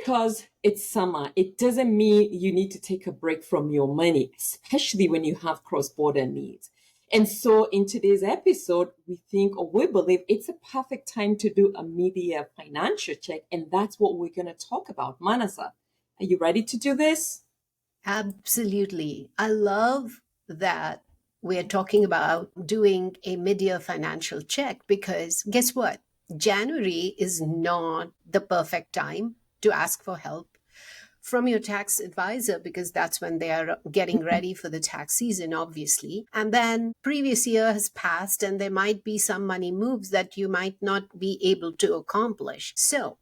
because it's summer, it doesn't mean you need to take a break from your money, especially when you have cross-border needs. And so in today's episode, we think or we believe it's a perfect time to do a mid-year financial check. And that's what we're going to talk about. Manasa, are you ready to do this? Absolutely. I love that we're talking about doing a mid-year financial check because guess what? January is not the perfect time to ask for help from your tax advisor because that's when they are getting ready for the tax season, obviously. And then previous year has passed and there might be some money moves that you might not be able to accomplish. So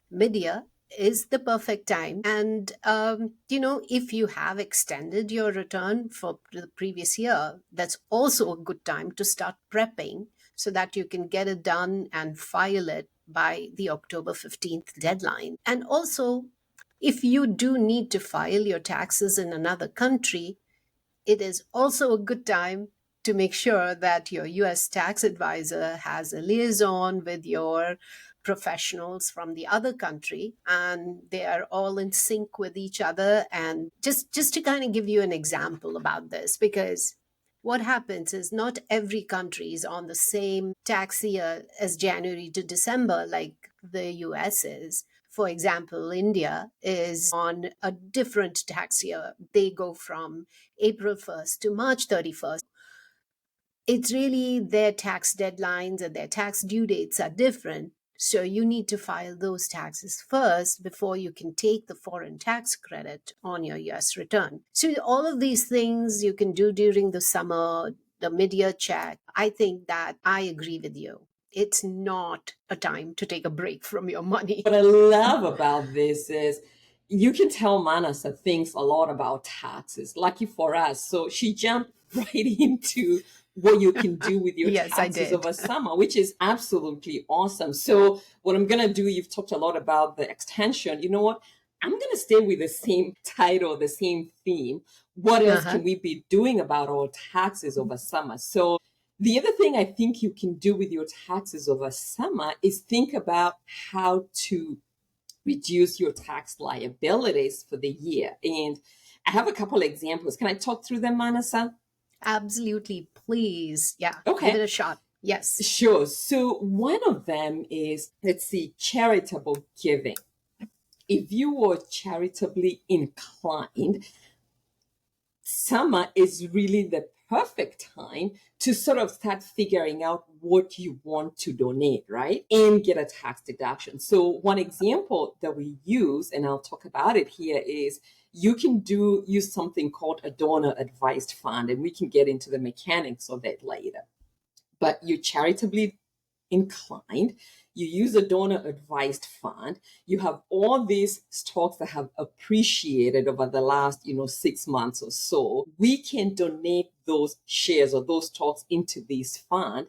mid-year is the perfect time. And, if you have extended your return for the previous year, that's also a good time to start prepping so that you can get it done and file it by the October 15th deadline. And also, if you do need to file your taxes in another country, it is also a good time to make sure that your US tax advisor has a liaison with your professionals from the other country and they are all in sync with each other. And just to kind of give you an example about this, because what happens is not every country is on the same tax year as January to December like the US is. For example, India is on a different tax year. They go from April 1st to March 31st. It's really their tax deadlines and their tax due dates are different. So you need to file those taxes first before you can take the foreign tax credit on your US return. So all of these things you can do during the summer, the mid-year check. I think that I agree with you. It's not a time to take a break from your money. What I love about this is you can tell Manasa thinks a lot about taxes, lucky for us. So she jumped right into what you can do with your Yes, I taxes did. over summer, which is absolutely awesome. So what I'm going to do, you've talked a lot about the extension. You know what? I'm going to stay with the same title, the same theme. What else Uh-huh. can we be doing about our taxes over summer? So the other thing I think you can do with your taxes over summer is think about how to reduce your tax liabilities for the year. And I have a couple of examples. Can I talk through them, Manasa? Absolutely. Please. Yeah. Give it Okay, a shot. Yes. sure. So one of them is, let's see, charitable giving. If you were charitably inclined, summer is really the perfect time to sort of start figuring out what you want to donate, right? And get a tax deduction. So one example that we use, and I'll talk about it here, is you can use something called a donor advised fund, and we can get into the mechanics of it later. But you're charitably inclined, you use a donor advised fund, you have all these stocks that have appreciated over the last 6 months or so, we can donate those shares or those stocks into this fund,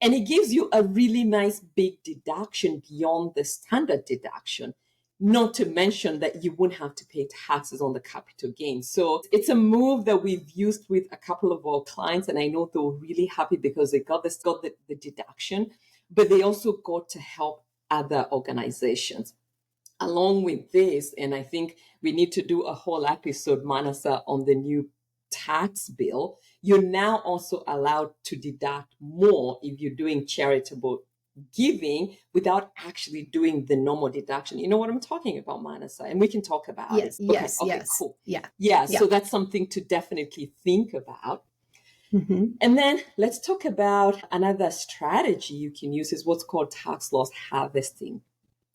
and it gives you a really nice big deduction beyond the standard deduction, not to mention that you wouldn't have to pay taxes on the capital gain. So it's a move that we've used with a couple of our clients, and I know they were really happy because they got the deduction, but they also got to help other organizations. Along with this, and I think we need to do a whole episode, Manasa, on the new tax bill, you're now also allowed to deduct more if you're doing charitable giving without actually doing the normal deduction. You know what I'm talking about, Manasa? And we can talk about it. Yes. Okay, Yes. okay, Yes. cool. Yeah. Yeah, Yeah. so that's something to definitely think about. Mm-hmm. And then let's talk about another strategy you can use is what's called tax loss harvesting.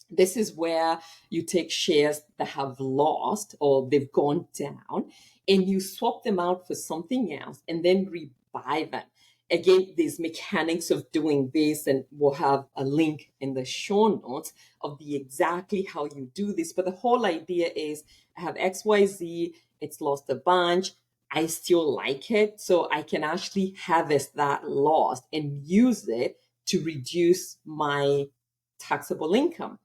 This is where you take shares that have lost or they've gone down and you swap them out for something else and then rebuy them. Again, there's mechanics of doing this, and we'll have a link in the show notes of the exactly how you do this. But the whole idea is I have XYZ, it's lost a bunch. I still like it. So I can actually harvest that loss and use it to reduce my taxable income.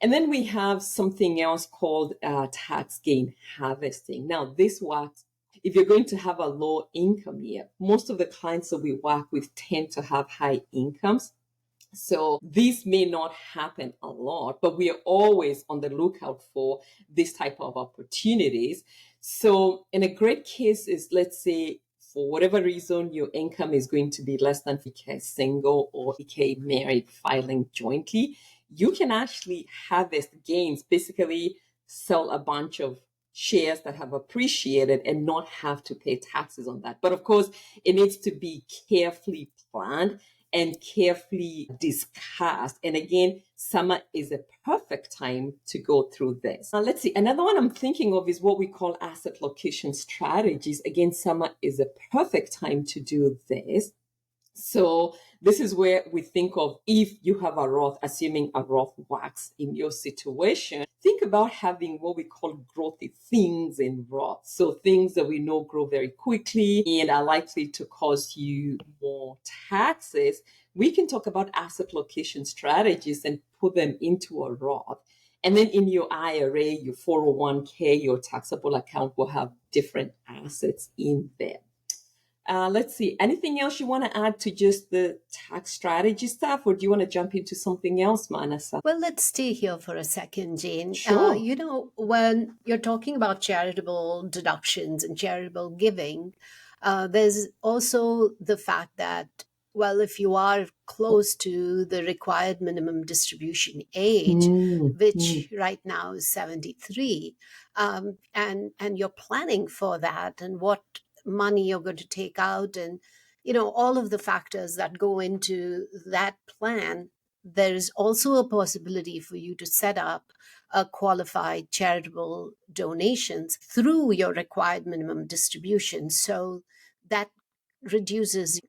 And then we have something else called tax gain harvesting. Now, this works if you're going to have a low income year. Most of the clients that we work with tend to have high incomes. So this may not happen a lot, but we are always on the lookout for this type of opportunities. So in a great case is, let's say, for whatever reason, your income is going to be less than 50K single or 50K married filing jointly, you can actually harvest gains, basically sell a bunch of shares that have appreciated and not have to pay taxes on that. But of course, it needs to be carefully planned and carefully discussed. And again, summer is a perfect time to go through this. Now, let's see. Another one I'm thinking of is what we call asset location strategies. Again, summer is a perfect time to do this. So this is where we think of, if you have a Roth, assuming a Roth works in your situation, think about having what we call growthy things in Roth. So things that we know grow very quickly and are likely to cause you more taxes. We can talk about asset location strategies and put them into a Roth. And then in your IRA, your 401k, your taxable account will have different assets in there. Let's see. Anything else you want to add to just the tax strategy stuff, or do you want to jump into something else, Manasa? Well, let's stay here for a second, Jane. Sure. When you're talking about charitable deductions and charitable giving, there's also the fact that, well, if you are close to the required minimum distribution age, which right now is 73, and you're planning for that and what money you're going to take out, and all of the factors that go into that plan, there is also a possibility for you to set up a qualified charitable donations through your required minimum distribution. So that reduces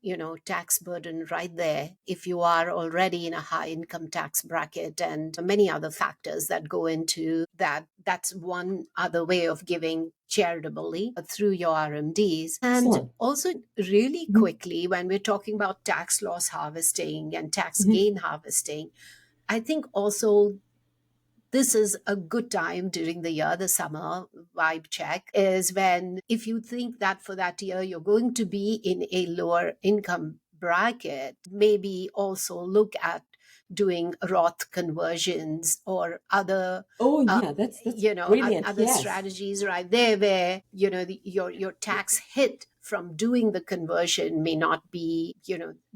tax burden right there if you are already in a high income tax bracket, and many other factors that go into that. That's one other way of giving charitably through your RMDs. And Excellent. also, really quickly, when we're talking about tax loss harvesting and tax gain harvesting, I think also this is a good time during the year, the summer vibe check, is when, if you think that for that year you're going to be in a lower income bracket, maybe also look at doing Roth conversions or other Oh yeah, that's brilliant. other Yes. strategies right there, where your tax hit from doing the conversion may not be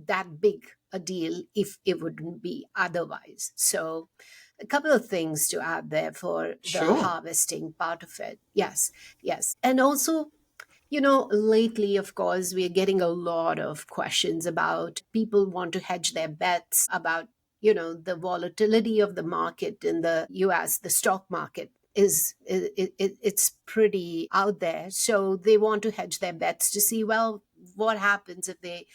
that big a deal if it wouldn't be otherwise. So a couple of things to add there for the Sure. harvesting part of it. Yes, yes. And also, lately, of course, we are getting a lot of questions about people want to hedge their bets about, the volatility of the market in the US, the stock market it's pretty out there. So they want to hedge their bets to see, well, what happens if they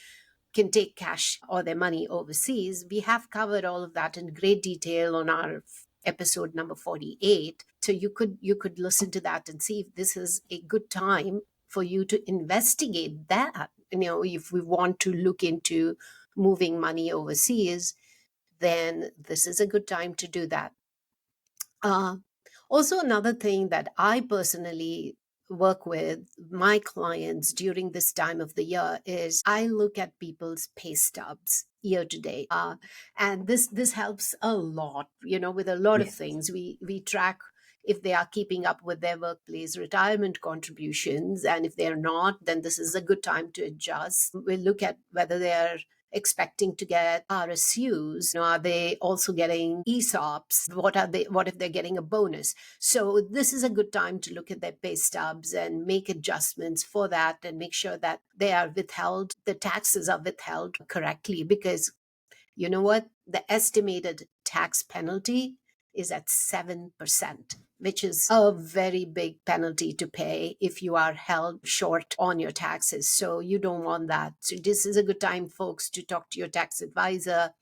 can take cash or their money overseas. We have covered all of that in great detail on our episode number 48. So you could listen to that and see if this is a good time for you to investigate that. If we want to look into moving money overseas, then this is a good time to do that. Also, another thing that I personally work with my clients during this time of the year is I look at people's pay stubs year to date, and this helps a lot. With a lot of Yes. things, we track if they are keeping up with their workplace retirement contributions, and if they're not, then this is a good time to adjust. We look at whether they're expecting to get RSUs. Are they also getting ESOPs? What if they're getting a bonus? So this is a good time to look at their pay stubs and make adjustments for that and make sure that they are withheld, the taxes are withheld correctly, because you know what? The estimated tax penalty is at 7%, which is a very big penalty to pay if you are held short on your taxes. So you don't want that. So this is a good time, folks, to talk to your tax advisor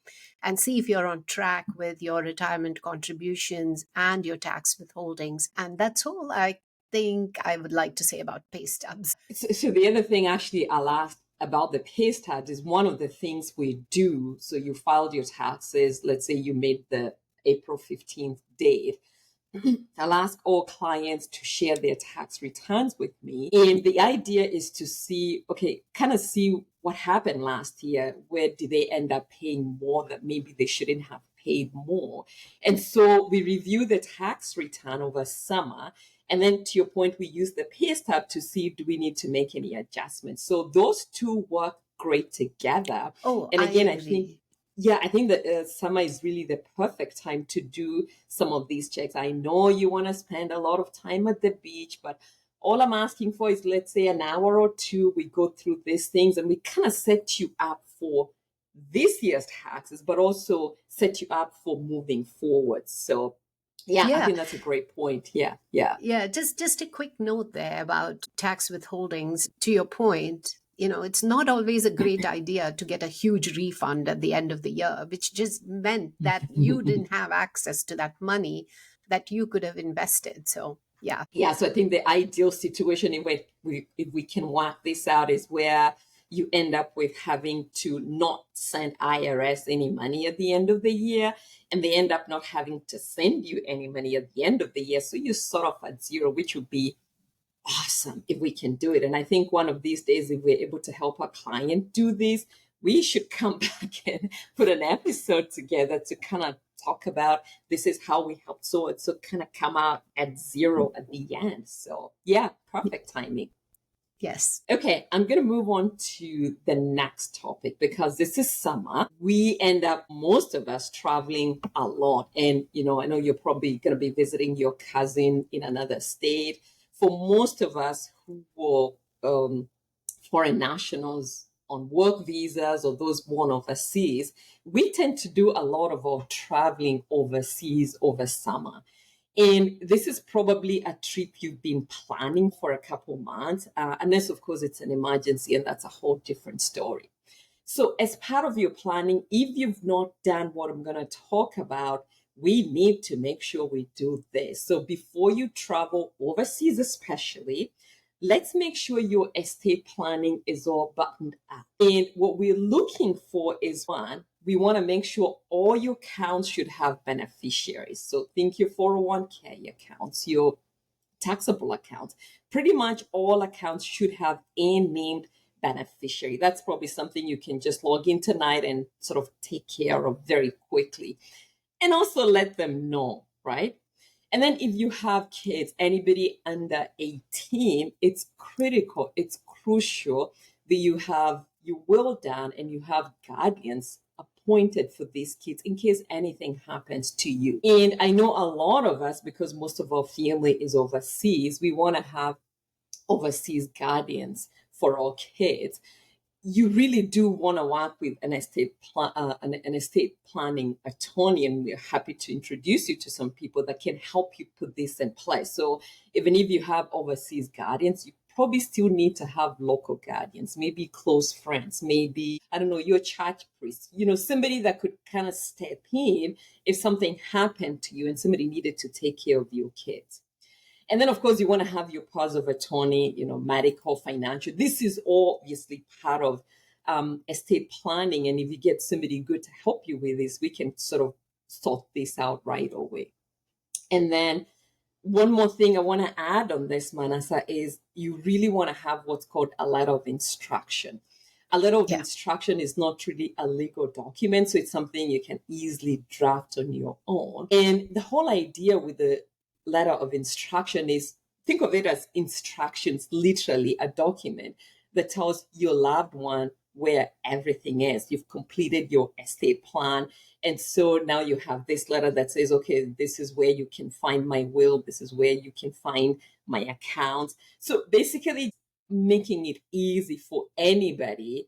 and see if you're on track with your retirement contributions and your tax withholdings. And that's all I think I would like to say about pay stubs. So the other thing actually I'll ask about the pay stubs is one of the things we do. So you filed your taxes, let's say you made the April 15th date. I'll ask all clients to share their tax returns with me. And the idea is to see, okay, kind of see what happened last year. Where did they end up paying more that maybe they shouldn't have paid more? And so we review the tax return over summer. And then to your point, we use the pay stub to see, do we need to make any adjustments? So those two work great together. Oh, And I again, I think, agree. yeah, I think that summer is really the perfect time to do some of these checks. I know you want to spend a lot of time at the beach, but all I'm asking for is, let's say, an hour or two. We go through these things and we kind of set you up for this year's taxes, but also set you up for moving forward. So, yeah, I Yeah. think that's a great point. Yeah, yeah. Yeah, just a quick note there about tax withholdings. To your point, it's not always a great idea to get a huge refund at the end of the year, which just meant that you didn't have access to that money that you could have invested. So, yeah. Yeah, so I think the ideal situation, if we can work this out, is where you end up with having to not send IRS any money at the end of the year, and they end up not having to send you any money at the end of the year. So you're sort of at zero, which would be awesome if we can do it. And I think one of these days, if we're able to help our client do this, we should come back and put an episode together to kind of talk about this is how we help so it so kind of come out at zero at the end. So yeah, perfect timing. Yes. Okay, I'm going to move on to the next topic because this is summer. We end up, most of us, traveling a lot. And, I know you're probably going to be visiting your cousin in another state. For most of us who were foreign nationals on work visas or those born overseas, we tend to do a lot of our traveling overseas over summer. And this is probably a trip you've been planning for a couple months, unless, of course, it's an emergency, and that's a whole different story. So, as part of your planning, if you've not done what I'm going to talk about, we need to make sure we do this. So, before you travel overseas, especially, let's make sure your estate planning is all buttoned up. And what we're looking for is one, we want to make sure all your accounts should have beneficiaries. So, think your 401k accounts, your taxable accounts. Pretty much all accounts should have a named beneficiary. That's probably something you can just log in tonight and sort of take care of very quickly. And also let them know, right? And then if you have kids, anybody under 18, it's critical, it's crucial that you have your will done and you have guardians appointed for these kids in case anything happens to you. And I know a lot of us, because most of our family is overseas, we want to have overseas guardians for our kids. You really do want to work with an estate planning attorney, and we're happy to introduce you to some people that can help you put this in place. So even if you have overseas guardians, you probably still need to have local guardians, maybe close friends, maybe, I don't know, your church priest, somebody that could kind of step in if something happened to you and somebody needed to take care of your kids. And then, of course, you want to have your powers of attorney, medical, financial. This is all obviously part of estate planning. And if you get somebody good to help you with this, we can sort of sort this out right away. And then one more thing I want to add on this, Manasa, is you really want to have what's called a letter of instruction. A letter of Yeah. instruction is not really a legal document, so it's something you can easily draft on your own. And the whole idea with the letter of instruction is, think of it as instructions, literally a document that tells your loved one where everything is. You've completed your estate plan. And so now you have this letter that says, okay, this is where you can find my will. This is where you can find my accounts. So basically, making it easy for anybody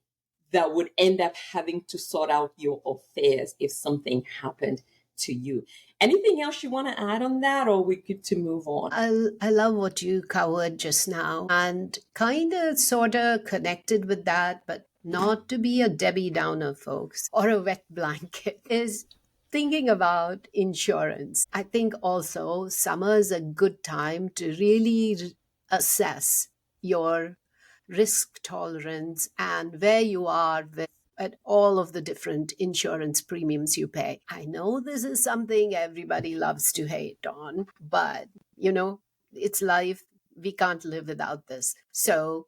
that would end up having to sort out your affairs if something happened to you. Anything else you want to add on that, or we good to move on? I love what you covered just now, and kind of sort of connected with that, but not to be a Debbie Downer, folks, or a wet blanket, is thinking about insurance. I think also summer is a good time to really assess your risk tolerance and where you are with at all of the different insurance premiums you pay. I know this is something everybody loves to hate on, but it's life. We can't live without this. So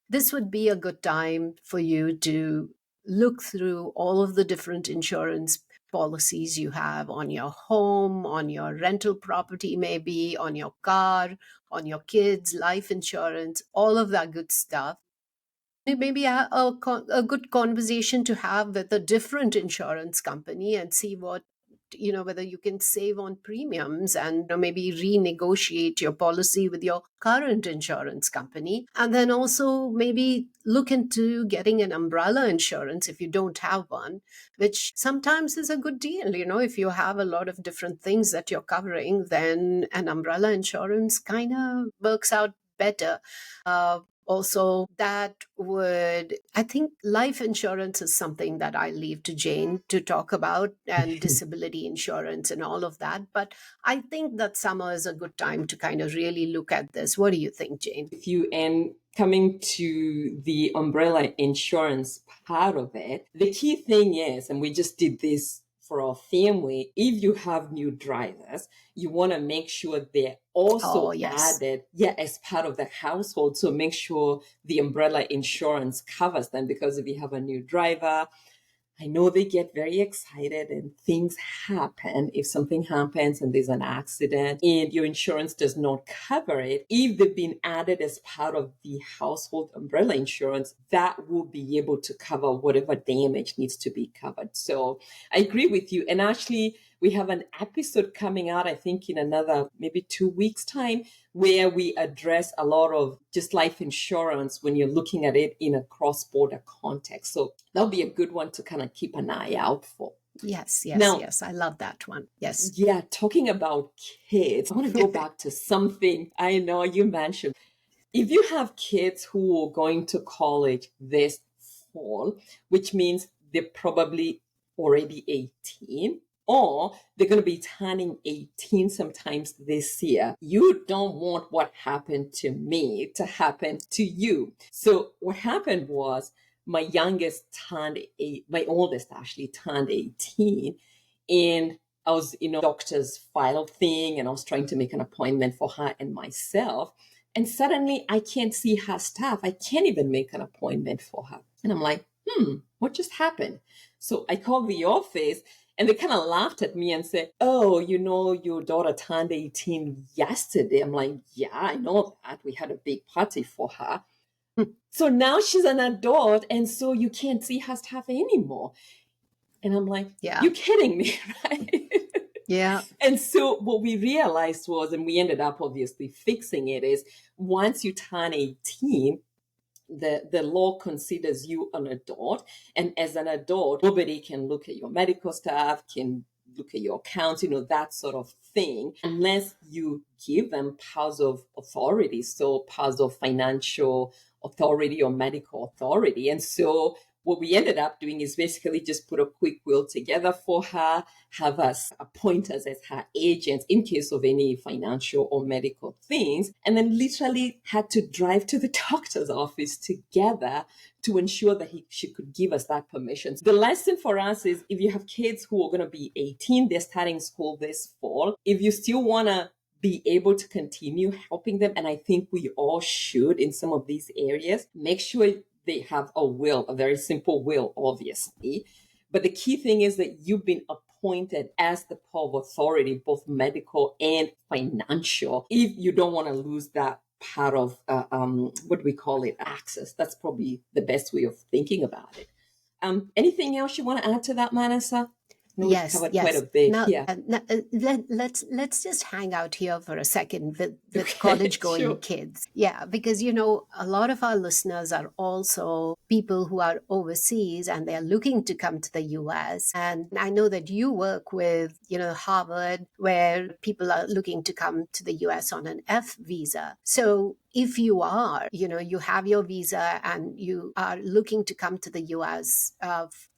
this would be a good time for you to look through all of the different insurance policies you have on your home, on your rental property, maybe on your car, on your kids, life insurance, all of that good stuff. Maybe a good conversation to have with a different insurance company and see whether you can save on premiums and maybe renegotiate your policy with your current insurance company. And then also maybe look into getting an umbrella insurance if you don't have one, which sometimes is a good deal. If you have a lot of different things that you're covering, then an umbrella insurance kind of works out better. Also, I think life insurance is something that I leave to Jane to talk about, and disability insurance and all of that. But I think that summer is a good time to kind of really look at this. What do you think, Jane? If you and coming to the umbrella insurance part of it, the key thing is, and we just did this for our family, if you have new drivers, you want to make sure they're also Yes. added, as part of the household. So make sure the umbrella insurance covers them, because if you have a new driver, I know they get very excited and things happen. If something happens and there's an accident and your insurance does not cover it, if they've been added as part of the household umbrella insurance, that will be able to cover whatever damage needs to be covered. So I agree with you. And actually, we have an episode coming out, I think, in another maybe 2 weeks' time, where we address a lot of just life insurance when you're looking at it in a cross-border context. So that'll be a good one to kind of keep an eye out for. Yes. Now, Yes. I love that one. Yes. yeah, talking about kids, I want to go back to something I know you mentioned. If you have kids who are going to college this fall, which means they're probably already 18, or they're going to be turning 18 sometimes this year, you don't want what happened to me to happen to you. So what happened was my youngest turned my oldest actually turned 18, and I was in a doctor's file thing, and I was trying to make an appointment for her and myself. And suddenly I can't see her stuff. I can't even make an appointment for her. And I'm like, what just happened? So I called the office, and they kind of laughed at me and said, oh, your daughter turned 18 yesterday. I'm like, yeah, I know that. We had a big party for her. So now she's an adult, and so you can't see her stuff anymore. And I'm like, Yeah. you're kidding me, right? Yeah. And so what we realized was, and we ended up obviously fixing it, is once you turn 18, the law considers you an adult. And as an adult, nobody can look at your medical stuff, can look at your accounts, that sort of thing, unless you give them powers of authority. So powers of financial authority or medical authority. And so what we ended up doing is basically just put a quick will together for her, have us appoint us as her agents in case of any financial or medical things, and then literally had to drive to the doctor's office together to ensure that she could give us that permission. The lesson for us is, if you have kids who are going to be 18, they're starting school this fall, if you still want to be able to continue helping them, and I think we all should in some of these areas, make sure they have a will, a very simple will, obviously. But the key thing is that you've been appointed as the power of authority, both medical and financial, if you don't want to lose that part of, what do we call it, access. That's probably the best way of thinking about it. Anything else you want to add to that, Manasa? No, we've Yes, covered quite a yes. bit Now, here. let's just hang out here for a second with Okay, college going sure. kids. Yeah, because a lot of our listeners are also people who are overseas and they're looking to come to the US. And I know that you work with Harvard, where people are looking to come to the US on an F visa. So if you are, you have your visa and you are looking to come to the US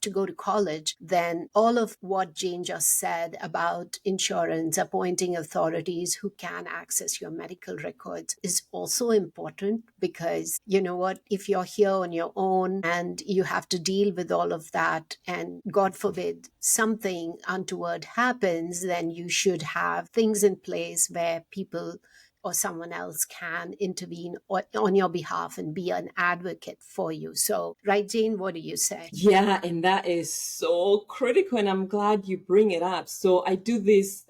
to go to college, then all of what Jane just said about insurance, appointing authorities who can access your medical records is also important, because you know what, if you're here on your own and you have to deal with all of that, and God forbid something untoward happens, then you should have things in place where people or someone else can intervene on your behalf and be an advocate for you. So, right, Jane, what do you say? Yeah, and that is so critical, and I'm glad you bring it up. So I do these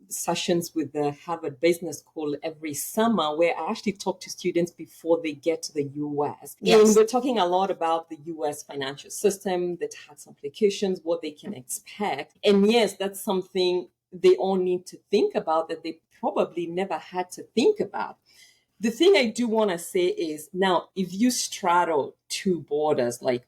sessions with the Harvard Business School every summer, where I actually talk to students before they get to the US. Yes. And we're talking a lot about the US financial system, the tax implications, what they can expect. And yes, that's something they all need to think about that they probably never had to think about. The thing I do want to say is, now, if you straddle two borders, like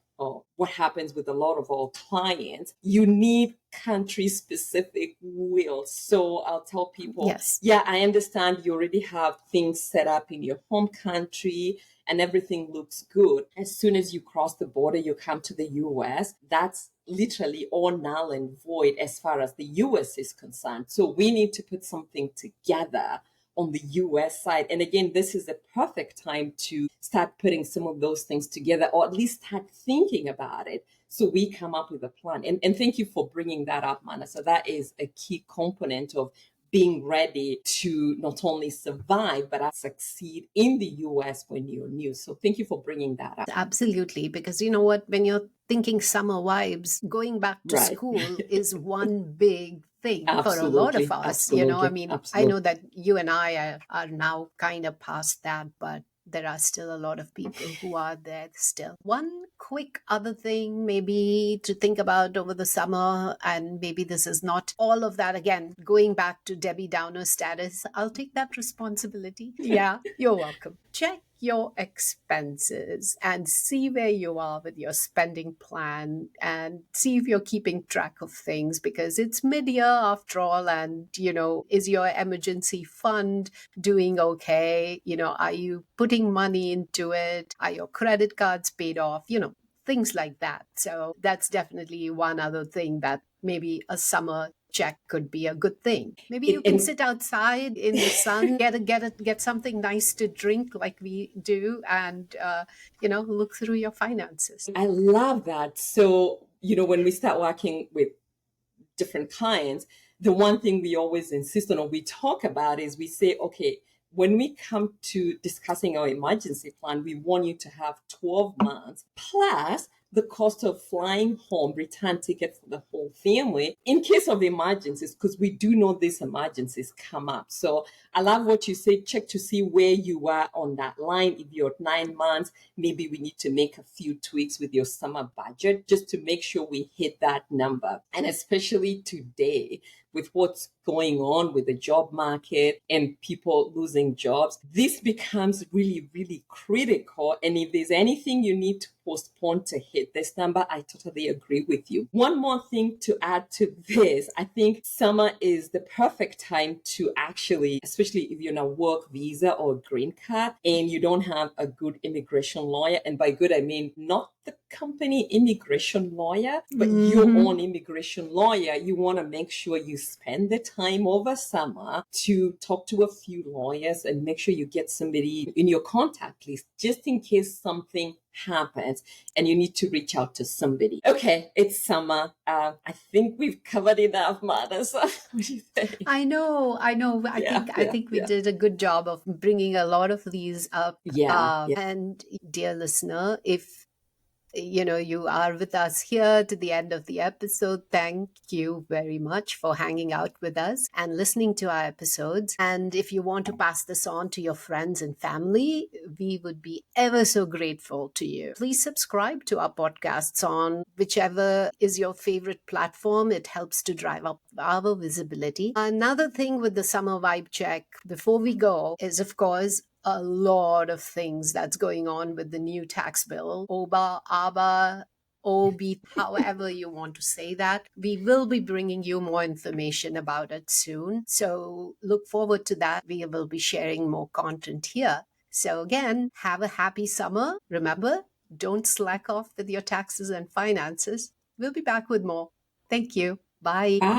what happens with a lot of our clients, you need country specific wills. So I'll tell people, Yes. yeah, I understand you already have things set up in your home country and everything looks good. As soon as you cross the border, you come to the US, that's literally all null and void as far as the US is concerned. So we need to put something together on the US side. And again, this is the perfect time to start putting some of those things together, or at least start thinking about it, so we come up with a plan. And thank you for bringing that up, Mana. So that is a key component of being ready to not only survive, but succeed in the US when you're new. So thank you for bringing that up. Absolutely. Because you know what, when you're thinking summer vibes, going back to Right. school is one big thing for a lot of Absolutely. us. I Absolutely. mean, I Absolutely. know that you and I are now kind of past that, but there are still a lot of people who are there still. One quick other thing maybe to think about over the summer, and maybe this is not all of that, again, going back to Debbie Downer status, I'll take that responsibility. Yeah, you're welcome. Check your expenses and see where you are with your spending plan, and see if you're keeping track of things, because it's mid-year after all. And is your emergency fund doing okay? Are you putting money into it? Are your credit cards paid off? Things like that. So that's definitely one other thing that maybe a summer check could be a good thing. Maybe you can sit outside in the sun, get something nice to drink like we do, and look through your finances. I love that. So, when we start working with different clients, the one thing we always insist on or we talk about is, we say, okay, when we come to discussing our emergency plan, we want you to have 12 months plus the cost of flying home, return ticket for the whole family in case of emergencies, because we do know these emergencies come up. So I love what you say. Check to see where you are on that line. If you're at 9 months, maybe we need to make a few tweaks with your summer budget just to make sure we hit that number. And especially today, with what's going on with the job market and people losing jobs, this becomes really, really critical. And if there's anything you need to postpone to hit this number, I totally agree with you. One more thing to add to this, I think summer is the perfect time to actually, especially if you're on a work visa or green card and you don't have a good immigration lawyer, and by good I mean not the company immigration lawyer, but your own immigration lawyer, you want to make sure you spend the time over summer to talk to a few lawyers and make sure you get somebody in your contact list just in case something happens and you need to reach out to somebody. Okay, it's summer. I think we've covered enough, Manas. What do you think? I know. I think we did a good job of bringing a lot of these up. Yeah. And dear listener, if you are with us here to the end of the episode, thank you very much for hanging out with us and listening to our episodes. And if you want to pass this on to your friends and family, we would be ever so grateful to you. Please subscribe to our podcasts on whichever is your favorite platform. It helps to drive up our visibility. Another thing with the summer vibe check before we go is, of course, a lot of things that's going on with the new tax bill, OBA, ABA, OB, however you want to say that. We will be bringing you more information about it soon. So look forward to that. We will be sharing more content here. So, again, have a happy summer. Remember, don't slack off with your taxes and finances. We'll be back with more. Thank you. Bye. Bye.